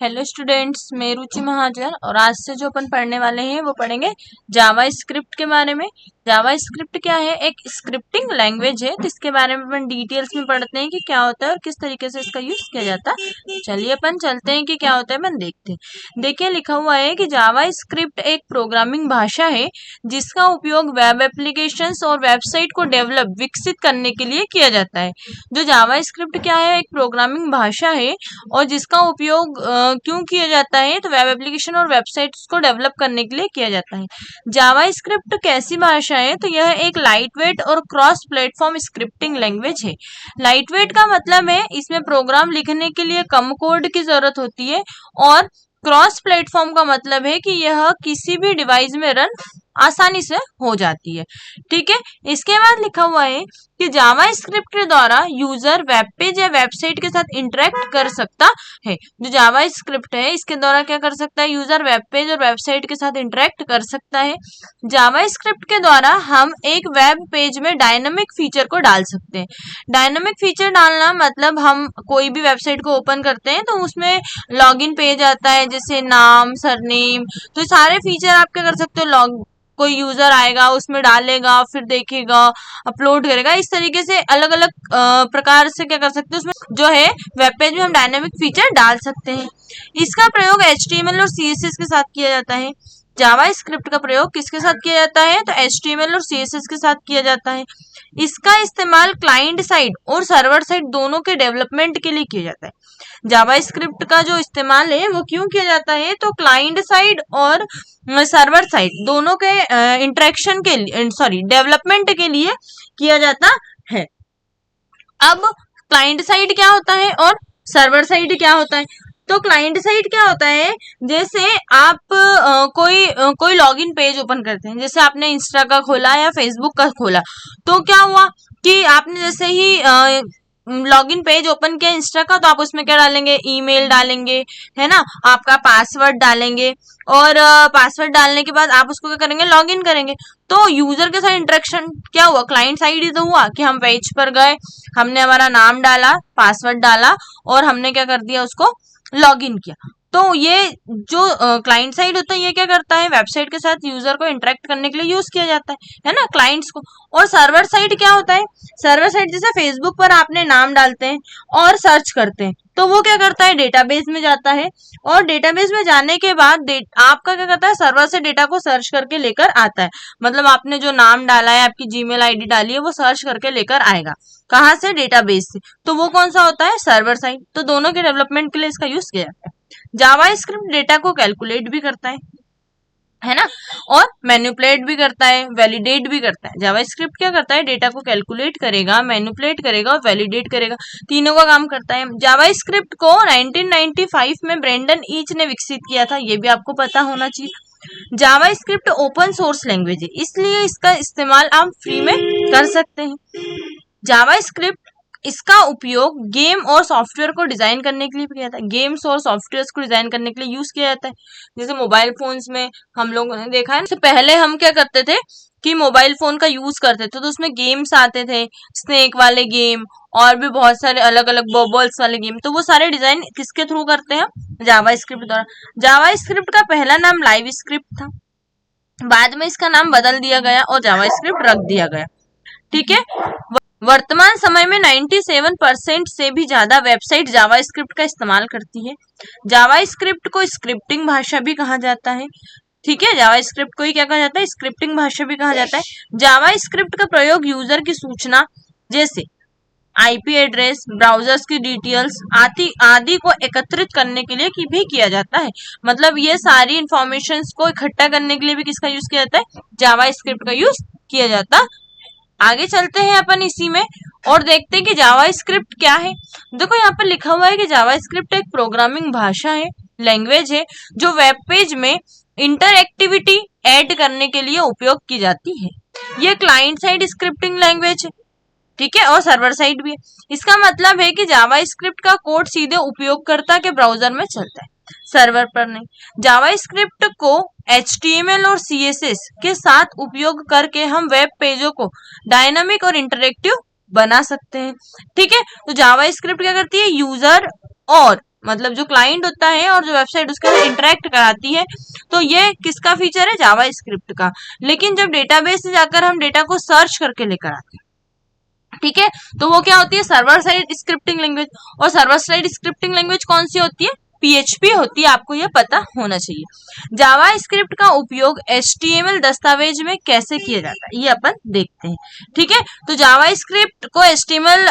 Hello students, मैं रुचि महाजन और आज से जो अपन पढ़ने वाले हैं वो पढ़ेंगे जावा स्क्रिप्ट के बारे में। जावा स्क्रिप्ट क्या है? एक स्क्रिप्टिंग लैंग्वेज है, तो इसके बारे में अपन डिटेल्स में पढ़ते हैं कि क्या होता है और किस तरीके से इसका यूज किया जाता है। तो चलिए अपन चलते हैं कि क्या होता है, अपन देखते हैं। देखिए लिखा हुआ है कि जावा स्क्रिप्ट एक प्रोग्रामिंग भाषा है जिसका उपयोग वेब एप्लीकेशंस और वेबसाइट को डेवलप विकसित करने के लिए किया जाता है। जो जावा स्क्रिप्ट क्या है? एक प्रोग्रामिंग भाषा है और जिसका उपयोग क्यों किया जाता है? तो वेब एप्लीकेशन और वेबसाइट्स को डेवलप करने के लिए किया जाता है। जावा स्क्रिप्ट कैसी भाषा है? तो यह एक लाइटवेट और क्रॉस प्लेटफॉर्म स्क्रिप्टिंग लैंग्वेज है। लाइटवेट का मतलब है इसमें प्रोग्राम लिखने के लिए कम कोड की जरूरत होती है, और क्रॉस प्लेटफॉर्म का मतलब है कि यह किसी भी डिवाइस में रन आसानी से हो जाती है। ठीक है, इसके बाद लिखा हुआ है कि जावा स्क्रिप्ट के द्वारा यूजर वेब पेज या वेबसाइट के साथ इंटरेक्ट कर सकता है। जो जावा स्क्रिप्ट है इसके द्वारा क्या कर सकता है? यूजर वेब पेज और वेबसाइट के साथ इंटरेक्ट कर सकता है। जावा स्क्रिप्ट के द्वारा हम एक वेब पेज में डायनामिक फीचर को डाल सकते हैं। डायनामिक फीचर डालना मतलब हम कोई भी वेबसाइट को ओपन करते हैं तो उसमें लॉगिन पेज आता है, जैसे नाम, सरनेम, तो सारे फीचर आप क्या कर सकते हो? लॉग कोई यूजर आएगा, उसमें डालेगा, फिर देखेगा, अपलोड करेगा। इस तरीके से अलग अलग प्रकार से क्या कर सकते हैं, उसमें जो है वेब पेज में हम डायनामिक फीचर डाल सकते हैं। इसका प्रयोग HTML और CSS के साथ किया जाता है। जावा स्क्रिप्ट का प्रयोग किसके साथ किया जाता है? तो HTML और CSS के साथ किया जाता है। इसका इस्तेमाल क्लाइंट साइड और सर्वर साइड दोनों के डेवलपमेंट के लिए किया जाता है। जावा स्क्रिप्ट का जो इस्तेमाल है वो क्यों किया जाता है? तो क्लाइंट साइड और सर्वर साइड दोनों के इंटरेक्शन के लिए, सॉरी, डेवलपमेंट के लिए किया जाता है। अब क्लाइंट साइड क्या होता है और सर्वर साइड क्या होता है? तो क्लाइंट साइड क्या होता है? जैसे आप कोई लॉगिन पेज ओपन करते हैं, जैसे आपने इंस्टा का खोला या फेसबुक का खोला, तो क्या हुआ कि आपने जैसे ही लॉगिन पेज ओपन किया इंस्टा का, तो आप उसमें क्या डालेंगे? ईमेल डालेंगे, है ना, आपका पासवर्ड डालेंगे, और पासवर्ड डालने के बाद आप उसको क्या करेंगे? लॉगिन करेंगे। तो यूजर के साथ इंटरेक्शन क्या हुआ? क्लाइंट साइड ही तो हुआ कि हम पेज पर गए, हमने हमारा नाम डाला, पासवर्ड डाला, और हमने क्या कर दिया? उसको लॉगिन किया। तो ये जो क्लाइंट साइड होता है ये क्या करता है? वेबसाइट के साथ यूजर को इंटरेक्ट करने के लिए यूज किया जाता है ना, क्लाइंट्स को। और सर्वर साइड क्या होता है? सर्वर साइड जैसे फेसबुक पर आपने नाम डालते हैं और सर्च करते हैं, तो वो क्या करता है? डेटाबेस में जाता है, और डेटाबेस में जाने के बाद आपका क्या करता है? सर्वर से डेटा को सर्च करके लेकर आता है। मतलब आपने जो नाम डाला है, आपकी जीमेल आईडी डाली है, वो सर्च करके लेकर आएगा। कहाँ से? डेटाबेस से। तो वो कौन सा होता है? Server side. तो दोनों के डेवलपमेंट के लिए इसका यूज किया जाता है। जावा स्क्रिप्ट डेटा को कैलकुलेट भी करता है ना, और मैनिपुलेट भी करता है, वैलिडेट भी करता है। जावा स्क्रिप्ट क्या करता है? डेटा को कैलकुलेट करेगा, मैनिपुलेट करेगा और वैलिडेट करेगा, तीनों का काम करता है। जावा स्क्रिप्ट को 1995 में ब्रेंडन ईच ने विकसित किया था, ये भी आपको पता होना चाहिए। जावा स्क्रिप्ट ओपन सोर्स लैंग्वेज है, इसलिए इसका इस्तेमाल आप फ्री में कर सकते हैं। जावा स्क्रिप्ट इसका उपयोग गेम और सॉफ्टवेयर को डिजाइन करने के लिए भी किया जाता है। गेम्स और सॉफ्टवेयर को डिजाइन करने के लिए यूज किया जाता है। जैसे मोबाइल फोन्स में हम लोगों ने देखा है, पहले हम क्या करते थे कि मोबाइल फोन का यूज करते थे, तो उसमें गेम्स आते थे, स्नेक वाले गेम, और भी बहुत सारे अलग अलग बबल्स वाले गेम। तो वो सारे डिजाइन किसके थ्रू करते हैं? जावा स्क्रिप्ट द्वारा। जावा स्क्रिप्ट का पहला नाम लाइव स्क्रिप्ट था, बाद में इसका नाम बदल दिया गया और जावा स्क्रिप्ट रख दिया गया। ठीक है, वर्तमान समय में 97% से भी ज्यादा वेबसाइट जावा स्क्रिप्ट का इस्तेमाल करती है। जावा स्क्रिप्ट को स्क्रिप्टिंग भाषा भी कहा जाता है। ठीक है, जावा स्क्रिप्ट को ही क्या कहा जाता है? स्क्रिप्टिंग भाषा भी कहा जाता है। जावा स्क्रिप्ट का प्रयोग यूजर की सूचना, जैसे IP एड्रेस, ब्राउजर्स की डिटेल्स आदि को एकत्रित करने के लिए भी किया जाता है। मतलब ये सारी इंफॉर्मेशन को इकट्ठा करने के लिए भी किसका यूज किया जाता है? जावा स्क्रिप्ट का यूज किया जाता। आगे चलते हैं अपन इसी में और देखते हैं कि जावा स्क्रिप्ट क्या है। देखो यहाँ पर लिखा हुआ है कि जावा स्क्रिप्ट एक प्रोग्रामिंग भाषा है, लैंग्वेज है, जो वेब पेज में इंटरएक्टिविटी ऐड करने के लिए उपयोग की जाती है। ये क्लाइंट साइड स्क्रिप्टिंग लैंग्वेज है, ठीक है, और सर्वर साइड भी है। इसका मतलब है कि जावा स्क्रिप्ट का कोड सीधे उपयोगकर्ता के ब्राउजर में चलता है, सर्वर पर नहीं। जावा स्क्रिप्ट को HTML और CSS के साथ उपयोग करके हम वेब पेजों को डायनामिक और इंटरेक्टिव बना सकते हैं। ठीक है, तो जावा स्क्रिप्ट क्या करती है? यूजर और मतलब जो क्लाइंट होता है और जो वेबसाइट उसके साथ इंटरेक्ट कराती है, तो ये किसका फीचर है, जावा स्क्रिप्ट का। लेकिन जब डेटाबेस से जाकर हम डेटा को सर्च करके लेकर आते हैं, ठीक है, तो वो क्या होती है, सर्वर साइड स्क्रिप्टिंग लैंग्वेज। और सर्वर साइड स्क्रिप्टिंग लैंग्वेज कौन सी होती है, पीएचपी होती है, आपको ये पता होना चाहिए। जावा स्क्रिप्ट का उपयोग एचटीएमएल दस्तावेज में कैसे किया जाता है, ये अपन देखते हैं, ठीक है। तो जावा स्क्रिप्ट को एचटीएमएल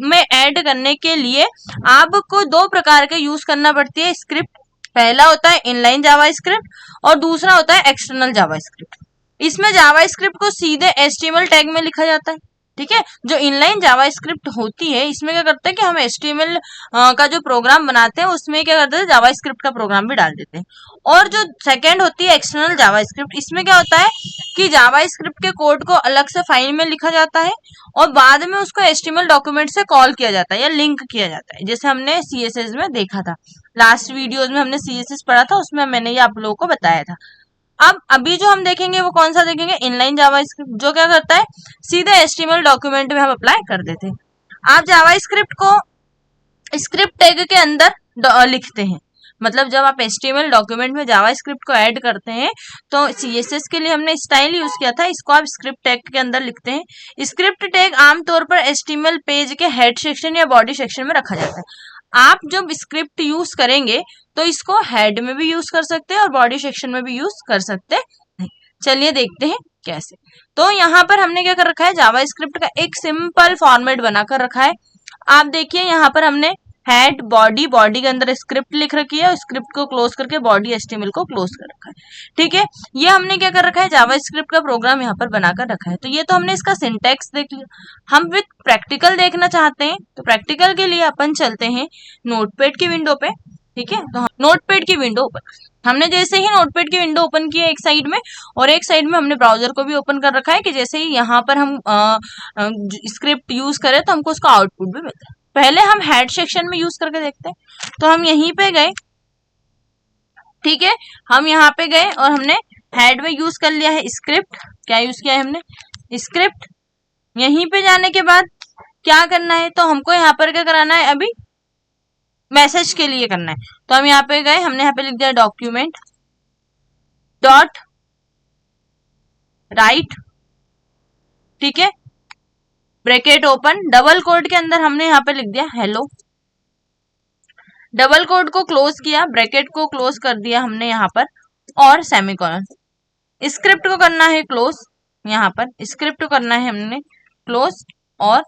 में ऐड करने के लिए आपको दो प्रकार के यूज करना पड़ती है स्क्रिप्ट। पहला होता है इनलाइन जावा स्क्रिप्ट और दूसरा होता है एक्सटर्नल जावा स्क्रिप्ट। इसमें जावा स्क्रिप्ट को सीधे एचटीएमएल टैग में लिखा जाता है, ठीक है। जो इनलाइन जावा स्क्रिप्ट होती है, इसमें क्या करते हैं कि हम एचटीएमएल का जो प्रोग्राम बनाते हैं उसमें क्या करते हैं, जावा स्क्रिप्ट का प्रोग्राम भी डाल देते हैं। और जो सेकेंड होती है एक्सटर्नल जावा स्क्रिप्ट, इसमें क्या होता है कि जावा स्क्रिप्ट के कोड को अलग से फाइल में लिखा जाता है और बाद में उसको एचटीएमएल डॉक्यूमेंट से कॉल किया जाता है या लिंक किया जाता है, जैसे हमने सीएसएस में देखा था। लास्ट वीडियोज में हमने सीएसएस पढ़ा था, उसमें मैंने ये आप लोगों को बताया था। अब अभी जो हम देखेंगे वो कौन सा देखेंगे, इनलाइन जावा स्क्रिप्ट, जो क्या करता है सीधे एचटीएमएल डॉक्यूमेंट में हम अप्लाई कर देते हैं। आप जावा स्क्रिप्ट को स्क्रिप्ट टैग के अंदर लिखते हैं, मतलब जब आप एचटीएमएल डॉक्यूमेंट में जावा स्क्रिप्ट को ऐड करते हैं तो सीएसएस के लिए हमने स्टाइल यूज किया था, इसको आप स्क्रिप्ट टैग के अंदर लिखते हैं। स्क्रिप्ट टैग आमतौर पर एचटीएमएल पेज के हेड सेक्शन या बॉडी सेक्शन में रखा जाता है। आप जब स्क्रिप्ट यूज करेंगे तो इसको हेड में भी यूज कर सकते हैं और बॉडी सेक्शन में भी यूज कर सकते हैं। चलिए देखते हैं कैसे। तो यहाँ पर हमने क्या कर रखा है, जावा स्क्रिप्ट का एक सिंपल फॉर्मेट बनाकर रखा है। आप देखिए यहाँ पर हमने हेड बॉडी, बॉडी के अंदर स्क्रिप्ट लिख रखी है और स्क्रिप्ट को क्लोज करके बॉडी एचटीएमएल को क्लोज कर रखा है, ठीक है। ये हमने क्या कर रखा है, जावा स्क्रिप्ट का प्रोग्राम यहाँ पर बनाकर रखा है। तो ये तो हमने इसका सिंटैक्स देख लिया। हम विद प्रैक्टिकल देखना चाहते हैं, तो प्रैक्टिकल के लिए अपन चलते हैं नोटपैड की विंडो पे, ठीक है। तो नोटपैड की विंडो ओपन, हमने जैसे ही नोटपैड की विंडो ओपन की है एक साइड में, और एक साइड में हमने ब्राउजर को भी ओपन कर रखा है कि जैसे ही यहाँ पर हम स्क्रिप्ट यूज करें तो हमको उसका आउटपुट भी मिलता है। पहले हम हेड सेक्शन में यूज करके देखते हैं। तो हम यहीं पे गए, ठीक है, हम यहाँ पे गए और हमने हेड में यूज कर लिया है स्क्रिप्ट। क्या यूज किया है हमने, स्क्रिप्ट। यहीं पे जाने के बाद क्या करना है, तो हमको यहाँ पर क्या कराना है, अभी मैसेज के लिए करना है। तो हम यहाँ पे गए, हमने यहाँ पे लिख दिया डॉक्यूमेंट डॉट राइट, ठीक है, ब्रैकेट ओपन, डबल कोड के अंदर हमने यहाँ पे लिख दिया हेलो। डबल कोड को क्लोज किया, ब्रैकेट को क्लोज कर दिया हमने यहाँ पर, और सेमीकोलन। स्क्रिप्ट को करना है क्लोज, यहाँ पर स्क्रिप्ट को करना है हमने क्लोज, और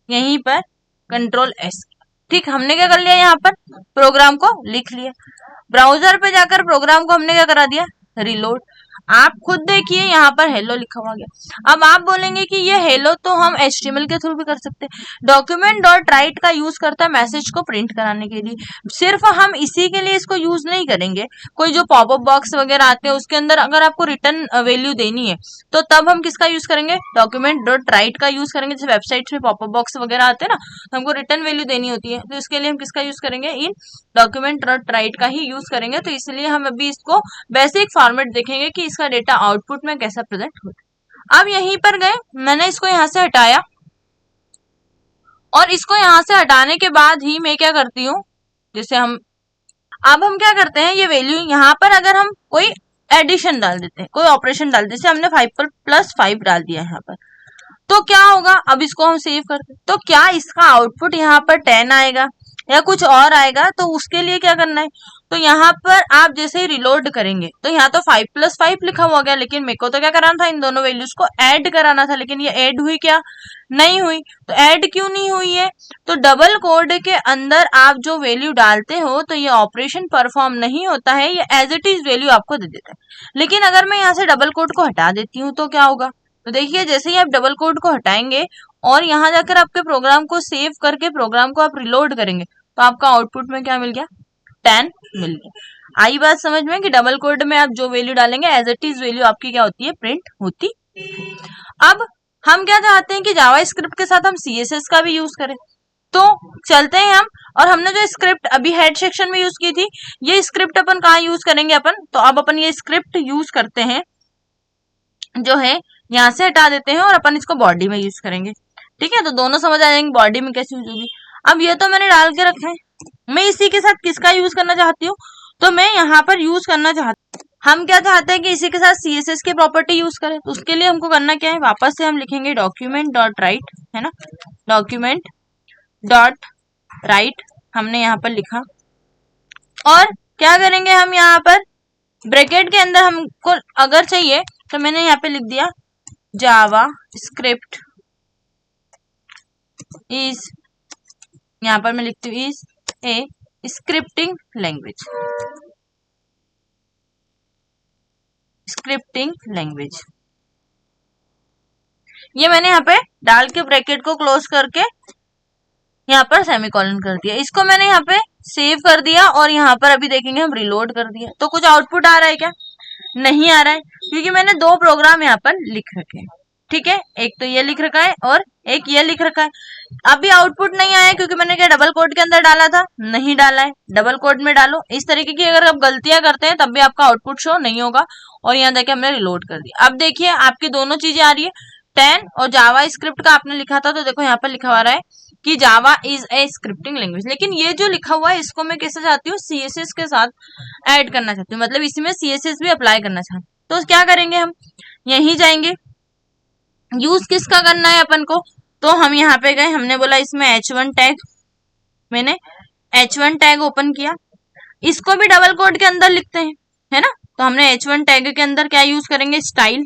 यहीं पर कंट्रोल एस, ठीक। हमने क्या कर लिया, यहाँ पर प्रोग्राम को लिख लिया। ब्राउजर पे जाकर प्रोग्राम को हमने क्या करा दिया, रिलोड। आप खुद देखिए यहाँ पर हेलो लिखा हुआ गया। अब आप बोलेंगे कि ये हेलो तो हम एचटीएमएल के थ्रू भी कर सकते हैं। डॉक्यूमेंट डॉट राइट का यूज करता है मैसेज को प्रिंट कराने के लिए, सिर्फ हम इसी के लिए इसको यूज नहीं करेंगे। कोई जो पॉपअप बॉक्स वगैरह आते हैं उसके अंदर अगर आपको रिटर्न वैल्यू देनी है तो तब हम किसका यूज करेंगे, डॉक्यूमेंट डॉट राइट का यूज करेंगे। जैसे वेबसाइट्स में पॉपअप बॉक्स वगैरह आते हैं ना, तो हमको रिटर्न वैल्यू देनी होती है, तो इसके लिए हम किसका यूज करेंगे, इन डॉक्यूमेंट डॉट राइट का ही यूज करेंगे। तो इसलिए हम अभी इसको बेसिक फॉर्मेट देखेंगे कि इसका डेटा आउटपुट में कैसा प्रेजेंट होता है। अब यहीं पर गए, मैंने इसको यहां से हटाया, और इसको यहां से हटाने के बाद ही मैं क्या करती हूँ, जैसे अब हम क्या करते हैं, ये वैल्यू यहाँ पर अगर हम कोई एडिशन डाल देते हैं, कोई ऑपरेशन डाल देते हैं, जैसे हमने 5 पर +5 डाल दिया यहाँ पर, तो क्या होगा, अब इसको हम सेव करते हैं, तो क्या इसका आउटपुट यहाँ पर 10 आएगा या कुछ और आएगा, तो उसके लिए क्या करना है, तो यहाँ पर आप जैसे ही रिलोड करेंगे तो यहाँ तो 5 + 5 लिखा हुआ गया, लेकिन मेरे को तो क्या कराना था, इन दोनों वैल्यूज को ऐड कराना था, लेकिन ये ऐड हुई क्या, नहीं हुई। तो ऐड क्यों नहीं हुई है, तो डबल कोड के अंदर आप जो वैल्यू डालते हो तो ये ऑपरेशन परफॉर्म नहीं होता है, ये एज इट इज वैल्यू आपको दे देता है। लेकिन अगर मैं यहाँ से डबल कोड को हटा देती हूँ तो क्या होगा, तो देखिए जैसे ही आप डबल कोड को हटाएंगे और यहाँ जाकर आपके प्रोग्राम को सेव करके प्रोग्राम को आप रिलोड करेंगे तो आपका आउटपुट में क्या मिल गया, 10 मिल गया। आई बात समझ में कि डबल कोड में आप जो वैल्यू डालेंगे एज इट इज वैल्यू आपकी क्या होती है, प्रिंट होती। अब हम क्या चाहते हैं कि जावा स्क्रिप्ट के साथ हम सीएसएस का भी यूज करें, तो चलते हैं हम, और हमने जो स्क्रिप्ट अभी हेड सेक्शन में यूज की थी, ये स्क्रिप्ट अपन कहाँ यूज करेंगे अपन, तो अब अपन ये स्क्रिप्ट यूज करते हैं, जो है यहाँ से हटा देते हैं और अपन इसको बॉडी में यूज करेंगे, ठीक है। तो दोनों समझ आ जाएंगे बॉडी में कैसे यूज होगी। अब ये तो मैंने डाल के रखा है, मैं इसी के साथ किसका यूज करना चाहती हूँ, तो मैं यहाँ पर यूज करना चाहती हूँ, हम क्या चाहते हैं कि इसी के साथ CSS की प्रॉपर्टी यूज करें। तो उसके लिए हमको करना क्या है, वापस से हम लिखेंगे डॉक्यूमेंट डॉट राइट, है ना, डॉक्यूमेंट डॉट राइट हमने यहाँ पर लिखा, और क्या करेंगे हम यहाँ पर ब्रैकेट के अंदर हमको अगर चाहिए तो मैंने यहाँ पे लिख दिया जावा स्क्रिप्ट इज, यहाँ पर मैं लिखती हूँ is a scripting language, scripting language. ये मैंने यहाँ पे डाल के ब्रैकेट को क्लोज करके यहाँ पर सेमीकोलन कर दिया। इसको मैंने यहाँ पे सेव कर दिया और यहाँ पर अभी देखेंगे हम रिलोड कर दिया। तो कुछ आउटपुट आ रहा है क्या, नहीं आ रहा है, क्योंकि मैंने दो प्रोग्राम यहाँ पर लिख रखे हैं। ठीक है, एक तो ये लिख रखा है और एक ये लिख रखा है। अभी आउटपुट नहीं आया क्योंकि मैंने क्या डबल कोड के अंदर डाला था, नहीं डाला है, डबल कोड में डालो। इस तरीके की अगर आप गलतियां करते हैं तब भी आपका आउटपुट शो नहीं होगा। और यहाँ देखिए हमने रिलोड कर दिया। अब देखिए आपकी दोनों चीजें आ रही है, 10 और जावा स्क्रिप्ट का आपने लिखा था, तो देखो यहाँ पर लिखा हुआ रहा है कि Java is a scripting language. लेकिन ये जो लिखा हुआ है इसको मैं कैसे चाहती हूँ, CSS के साथ ऐड करना चाहती हूँ, मतलब इसमें CSS भी अप्लाई करना चाहती हूँ। तो क्या करेंगे, हम यहीं जाएंगे, यूज किसका करना है अपन को, तो हम यहाँ पे गए, हमने बोला इसमें H1 टैग, मैंने H1 टैग ओपन किया, इसको भी डबल कोड के अंदर लिखते हैं, है ना। तो हमने H1 टैग के अंदर क्या यूज करेंगे, स्टाइल।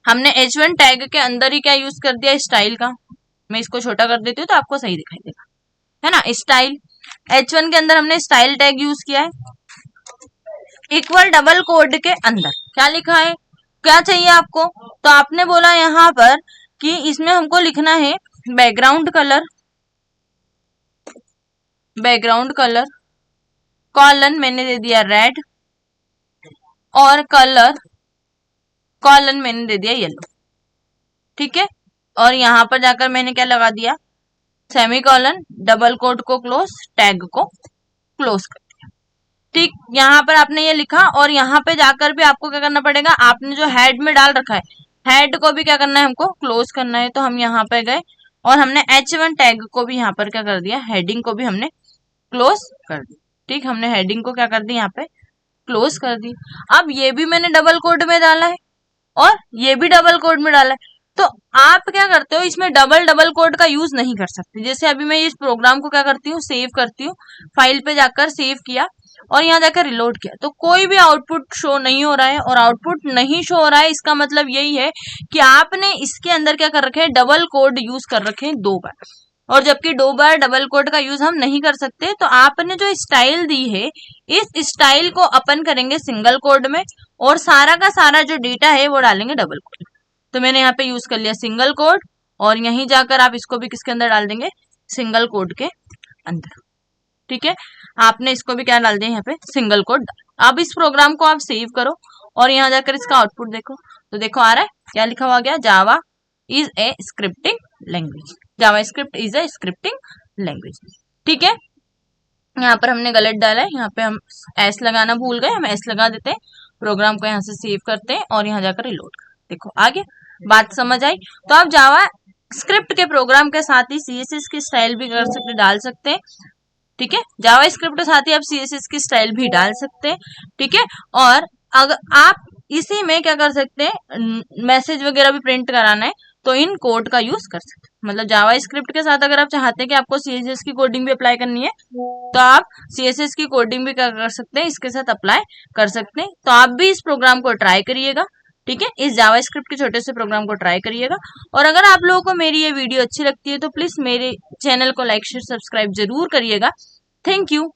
हमने H1 टैग के अंदर ही क्या यूज कर दिया, स्टाइल का। मैं इसको छोटा कर देती हूँ तो आपको सही दिखाई देगा, है ना। स्टाइल H1 के अंदर हमने स्टाइल टैग यूज किया है, इक्वल डबल कोड के अंदर क्या लिखा है, क्या चाहिए आपको, तो आपने बोला यहाँ पर कि इसमें हमको लिखना है background colour, background colour colon मैंने दे दिया रेड, और कलर कॉलन मैंने दे दिया येलो। ठीक है, और यहाँ पर जाकर मैंने क्या लगा दिया, सेमीकोलन, डबल कोड को क्लोज, टैग को क्लोज कर दिया। ठीक, यहाँ पर आपने ये लिखा, और यहाँ पे जाकर भी आपको क्या करना पड़ेगा, आपने जो हेड में डाल रखा है, हेड को भी क्या करना है, हमको क्लोज करना है। तो हम यहाँ पे गए और हमने H1 टैग को भी यहाँ पर क्या कर दिया, हेडिंग को भी हमने क्लोज कर दी। ठीक, हमने हेडिंग को क्या कर दी, यहाँ पे क्लोज कर दी। अब ये भी मैंने डबल कोड में डाला है और ये भी डबल कोड में डाला है। तो आप क्या करते हो, इसमें डबल डबल कोड का यूज नहीं कर सकते। जैसे अभी मैं इस प्रोग्राम को क्या करती हूँ, सेव करती हूँ, फाइल पे जाकर सेव किया और यहाँ जाकर रिलोड किया, तो कोई भी आउटपुट शो नहीं हो रहा है। और आउटपुट नहीं शो हो रहा है इसका मतलब यही है कि आपने इसके अंदर क्या कर रखे हैं, डबल कोड यूज कर रखे हैं 2 बार, और जबकि 2 बार डबल कोड का यूज हम नहीं कर सकते। तो आपने जो स्टाइल दी है, इस स्टाइल को अपन करेंगे सिंगल कोड में, और सारा का सारा जो डेटा है वो डालेंगे डबल कोड। तो मैंने यहाँ पे यूज कर लिया सिंगल कोड, और यहीं जाकर आप इसको भी किसके अंदर डाल देंगे, सिंगल कोड के अंदर। ठीक है, आपने इसको भी क्या डाल दिया, यहाँ पे सिंगल कोड। अब इस प्रोग्राम को आप सेव करो और यहाँ जाकर इसका आउटपुट देखो, तो देखो आ रहा है क्या लिखा हुआ गया, Java is a scripting language, Java script is a scripting language. ठीक है, यहाँ पर हमने गलत डाला है, यहाँ पे हम एस लगाना भूल गए, हम एस लगा देते हैं, प्रोग्राम को यहाँ से सेव करते हैं और यहाँ जाकर रिलोड करते हैं। देखो आगे बात समझ आई। तो आप जावा स्क्रिप्ट के प्रोग्राम के साथ ही CSS की स्टाइल भी कर सकते, डाल सकते हैं। ठीक है, जावा स्क्रिप्ट के साथ ही आप CSS की स्टाइल भी डाल सकते हैं। ठीक है, और अगर आप इसी में क्या कर सकते हैं, मैसेज वगैरह भी प्रिंट कराना है तो इन कोड का यूज कर सकते हैं। मतलब जावा स्क्रिप्ट के साथ अगर आप चाहते हैं कि आपको CSS की कोडिंग भी अप्लाई करनी है, तो आप CSS की कोडिंग भी क्या कर सकते हैं, इसके साथ अप्लाई कर सकते हैं। तो आप भी इस प्रोग्राम को ट्राई करिएगा। ठीक है, इस जावा स्क्रिप्ट के छोटे से प्रोग्राम को ट्राई करिएगा। और अगर आप लोगों को मेरी ये वीडियो अच्छी लगती है तो प्लीज मेरे चैनल को लाइक शेयर सब्सक्राइब जरूर करिएगा। Thank you.